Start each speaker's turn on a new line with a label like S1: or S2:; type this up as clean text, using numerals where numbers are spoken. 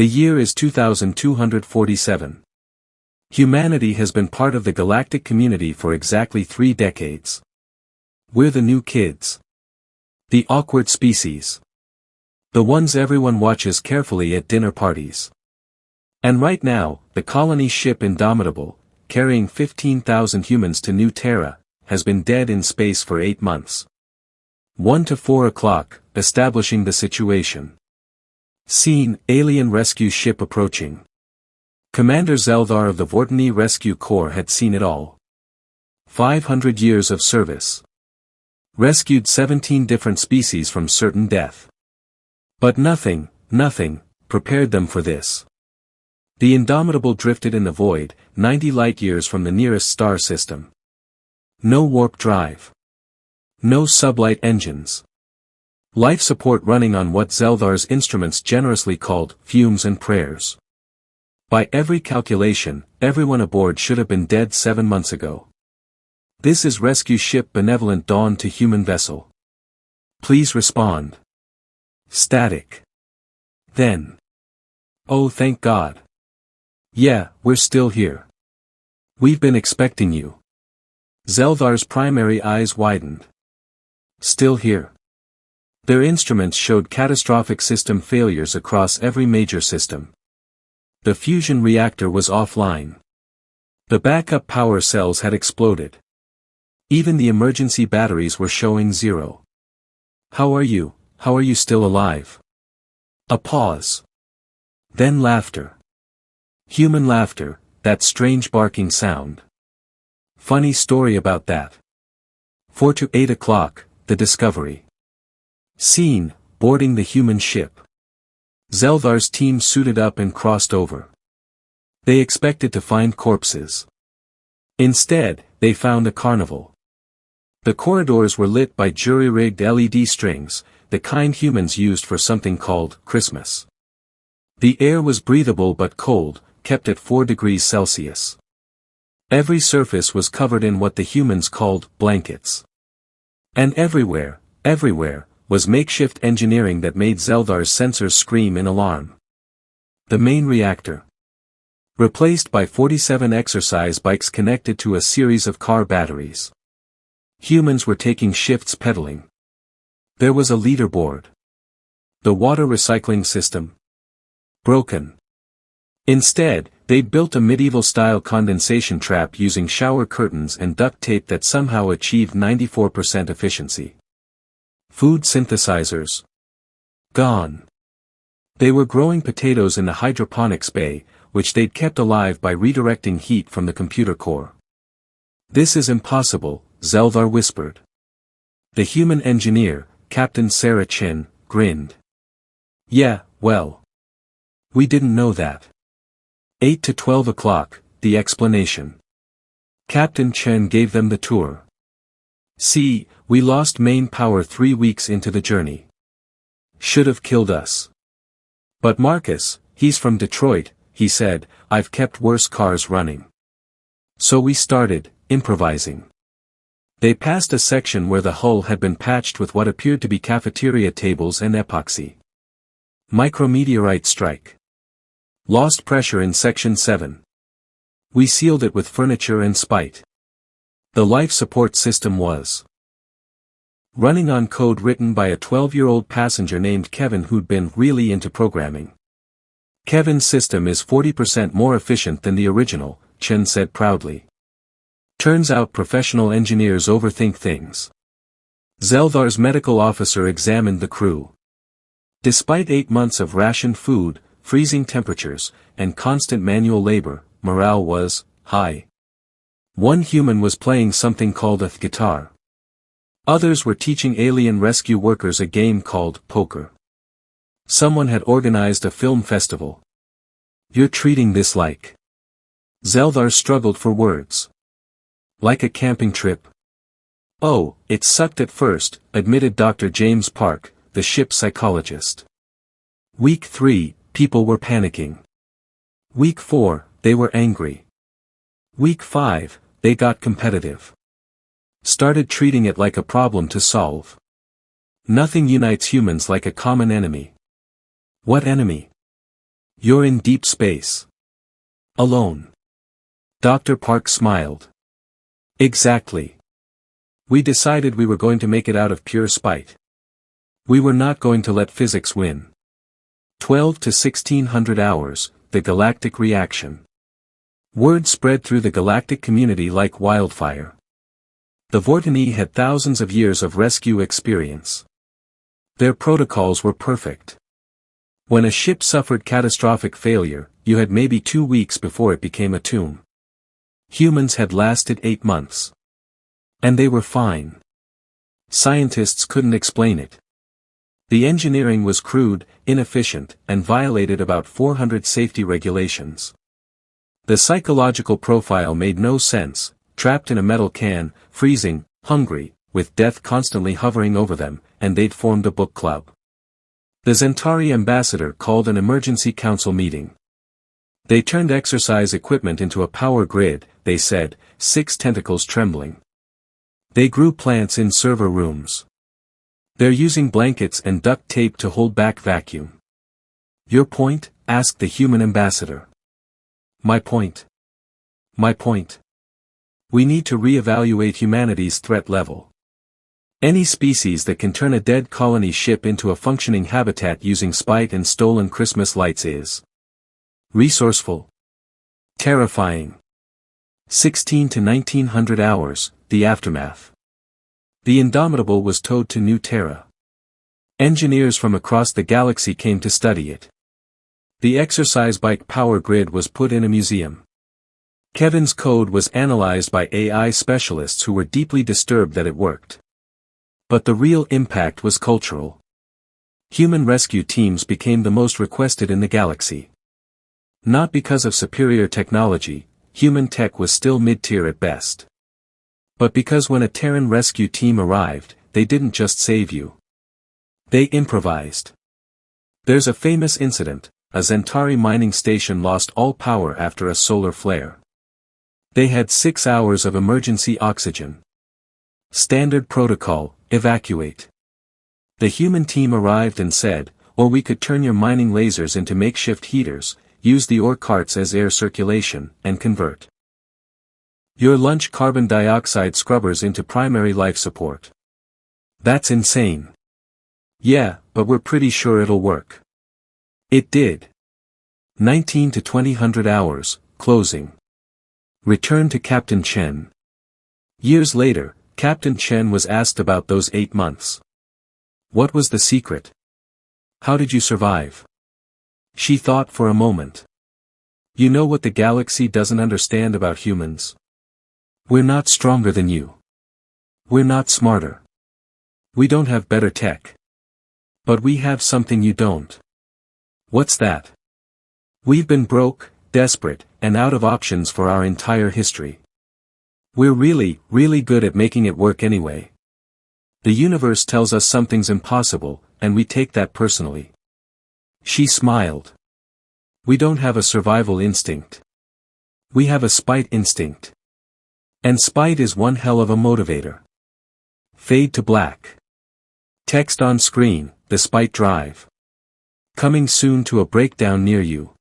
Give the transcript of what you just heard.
S1: The year is 2247. Humanity has been part of the galactic community for exactly 3 decades. We're the new kids. The awkward species. The ones everyone watches carefully at dinner parties. And right now, the colony ship Indomitable, carrying 15,000 humans to New Terra, has been dead in space for 8 months. 1 to 4 o'clock, establishing the situation. Scene, alien rescue ship approaching. Commander Zeldar of the Vortony Rescue Corps had seen it all. 500 years of service. Rescued 17 different species from certain death. But nothing, prepared them for this. The Indomitable drifted in the void, 90 light-years from the nearest star system. No warp drive. No sublight engines. Life support running on what Zeldar's instruments generously called fumes and prayers. By every calculation, everyone aboard should have been dead 7 months ago. This is rescue ship Benevolent Dawn to human vessel. Please respond. Static. Then. Oh, thank God. Yeah, we're still here. We've been expecting you. Zeldar's primary eyes widened. Still here. Their instruments showed catastrophic system failures across every major system. The fusion reactor was offline. The backup power cells had exploded. Even the emergency batteries were showing 0. How are you still alive? A pause. Then laughter. Human laughter, that strange barking sound. Funny story about that. 4 to 8 o'clock, the Discovery. Scene, boarding the human ship. Zeldar's team suited up and crossed over. They expected to find corpses. Instead, they found a carnival. The corridors were lit by jury-rigged LED strings, the kind humans used for something called Christmas. The air was breathable but cold, kept at 4 degrees Celsius. Every surface was covered in what the humans called blankets. And everywhere, was makeshift engineering that made Zeldar's sensors scream in alarm. The main reactor. Replaced by 47 exercise bikes connected to a series of car batteries. Humans were taking shifts pedaling. There was a leaderboard. The water recycling system. Broken. Instead, they'd built a medieval-style condensation trap using shower curtains and duct tape that somehow achieved 94% efficiency. Food synthesizers. Gone. They were growing potatoes in the hydroponics bay, which they'd kept alive by redirecting heat from the computer core. This is impossible, Zeldar whispered. The human engineer, Captain Sarah Chin, grinned. Yeah, well. We didn't know that. 8 to 12 o'clock, the explanation. Captain Chen gave them the tour. See, we lost main power 3 weeks into the journey. Should have killed us. But Marcus, he's from Detroit, he said, I've kept worse cars running. So we started, improvising. They passed a section where the hull had been patched with what appeared to be cafeteria tables and epoxy. Micrometeorite strike. Lost pressure in section 7. We sealed it with furniture and spite. The life support system was running on code written by a 12-year-old passenger named Kevin who'd been really into programming. Kevin's system is 40% more efficient than the original, Chen said proudly. Turns out professional engineers overthink things. Zeldar's medical officer examined the crew. Despite 8 months of rationed food, freezing temperatures, and constant manual labor, morale was high. One human was playing something called a guitar. Others were teaching alien rescue workers a game called poker. Someone had organized a film festival. You're treating this like... Zeldar struggled for words. Like a camping trip. Oh, it sucked at first, admitted Dr. James Park, the ship's psychologist. Week 3, people were panicking. Week 4, they were angry. Week 5, they got competitive. Started treating it like a problem to solve. Nothing unites humans like a common enemy. What enemy? You're in deep space. Alone. Dr. Park smiled. Exactly. We decided we were going to make it out of pure spite. We were not going to let physics win. 12 to 1600 hours, the galactic reaction. Word spread through the galactic community like wildfire. The Vortini had thousands of years of rescue experience. Their protocols were perfect. When a ship suffered catastrophic failure, you had maybe 2 weeks before it became a tomb. Humans had lasted 8 months. And they were fine. Scientists couldn't explain it. The engineering was crude, inefficient, and violated about 400 safety regulations. The psychological profile made no sense, trapped in a metal can, freezing, hungry, with death constantly hovering over them, and they'd formed a book club. The Centauri ambassador called an emergency council meeting. They turned exercise equipment into a power grid, they said, 6 tentacles trembling. They grew plants in server rooms. They're using blankets and duct tape to hold back vacuum. Your point? Asked the human ambassador. My point. My point. We need to re-evaluate humanity's threat level. Any species that can turn a dead colony ship into a functioning habitat using spite and stolen Christmas lights is resourceful. Terrifying. 16 to 1900 hours, the aftermath. The Indomitable was towed to New Terra. Engineers from across the galaxy came to study it. The exercise bike power grid was put in a museum. Kevin's code was analyzed by AI specialists who were deeply disturbed that it worked. But the real impact was cultural. Human rescue teams became the most requested in the galaxy. Not because of superior technology, human tech was still mid-tier at best. But because when a Terran rescue team arrived, they didn't just save you. They improvised. There's a famous incident: a Centauri mining station lost all power after a solar flare. They had 6 hours of emergency oxygen. Standard protocol: evacuate. The human team arrived and said, or we could turn your mining lasers into makeshift heaters, use the ore carts as air circulation, and convert your lunch carbon dioxide scrubbers into primary life support. That's insane. Yeah, but we're pretty sure it'll work. It did. 19 to 2000 hours, closing. Return to Captain Chen. Years later, Captain Chen was asked about those 8 months. What was the secret? How did you survive? She thought for a moment. You know what the galaxy doesn't understand about humans? We're not stronger than you. We're not smarter. We don't have better tech. But we have something you don't. What's that? We've been broke, desperate, and out of options for our entire history. We're really, really good at making it work anyway. The universe tells us something's impossible, and we take that personally. She smiled. We don't have a survival instinct. We have a spite instinct. And spite is one hell of a motivator. Fade to black. Text on screen, the spite drive. Coming soon to a breakdown near you.